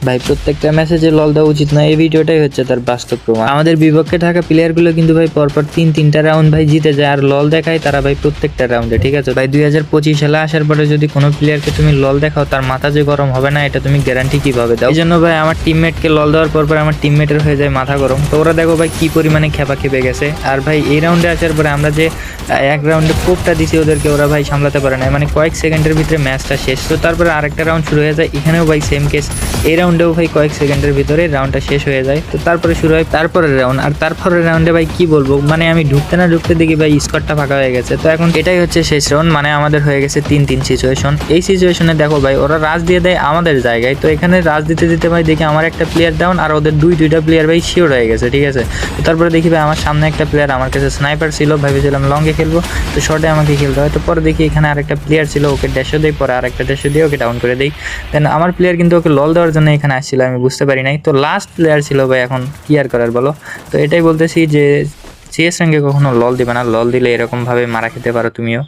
ভাই প্রত্যেকটা মেসেজে লল দেওয়া উচিত না, এই ভিডিওটাই হচ্ছে তার বাস্তব প্রমাণ। আমাদের বিপক্ষে থাকা প্লেয়ারগুলো কিন্তু ভাই পরপর 3-3টা রাউন্ড ভাই জিতে যায় আর লল দেখায় তারা ভাই প্রত্যেকটা রাউন্ডে, ঠিক আছে ভাই। 2025 সালে আসার পরে যদি কোনো প্লেয়ারকে তুমি লল দেখাও তার মাথা যে গরম হবে না এটা তুমি গ্যারান্টি কিভাবে দাও? এই জন্য ভাই আমার টিমমেটকে লল দেওয়ার পর আমার টিমমেটের হয়ে যায় মাথা গরম। তো ওরা দেখো ভাই কি পরিমাণে খেপা খেপে গেছে। আর ভাই এই রাউন্ডে আসার পরে আমরা যে এক রাউন্ডে কোপটা দিছি ওদেরকে, ওরা ভাই সামলাতে পারে না, মানে কয়েক সেকেন্ডের ভিতরে ম্যাচটা শেষ। তো তারপরে আরেকটা রাউন্ড শুরু হয়ে যায়, এখানেও ভাই সেম কেস, এই রাউন্ডেও ভাই কয়েক সেকেন্ডের ভিতরে রাউন্ডটা শেষ হয়ে যায়। তো তারপরে শুরু হয় তারপরের রাউন্ড, আর তারপরের রাউন্ডে ভাই কি বলবো, মানে আমি ঢুকতে না ঢুকতে দেখি ভাই স্কোরটা ফাঁকা হয়ে গেছে। তো এখন এটাই হচ্ছে শেষ রাউন্ড, মানে আমাদের হয়ে গেছে 3-3 সিচুয়েশন। এই সিচুয়েশনে দেখো ভাই ওরা রাশ দিয়ে দেয় আমাদের জায়গায়। তো এখানে রাশ দিতে দিতে ভাই দেখি আমার একটা প্লেয়ার ডাউন আর ওদের দুইটা প্লেয়ার ভাই শিওর হয়ে গেছে, ঠিক আছে। তো তারপরে দেখি ভাই আমার সামনে একটা প্লেয়ার, আমার কাছে স্নাইপার ছিল, ভেবেছিলাম লঙ্গে খেলবো, তো শর্টে আমাকে খেলতে হয়। তো পরে দেখি এখানে আরেকটা প্লেয়ার ছিল, ওকে ড্যাশও দেই, পরে আরেকটা ড্যাশও দিয়ে ওকে ডাউন করে দেই। দেন আমার প্লেয়ার কিন্তু ওকে লল দেওয়ার জন্য এখানে আসছিল, আমি বুঝতে পারি নাই। তো লাস্ট প্লেয়ার ছিল ভাই, এখন কি আর করার বলো। তো এটাই বলতেছি যে সিএস র্যাঙ্কে কখনো লল দিবে না, লল দিলে এরকমভাবে মারা খেতে পারো তুমিও।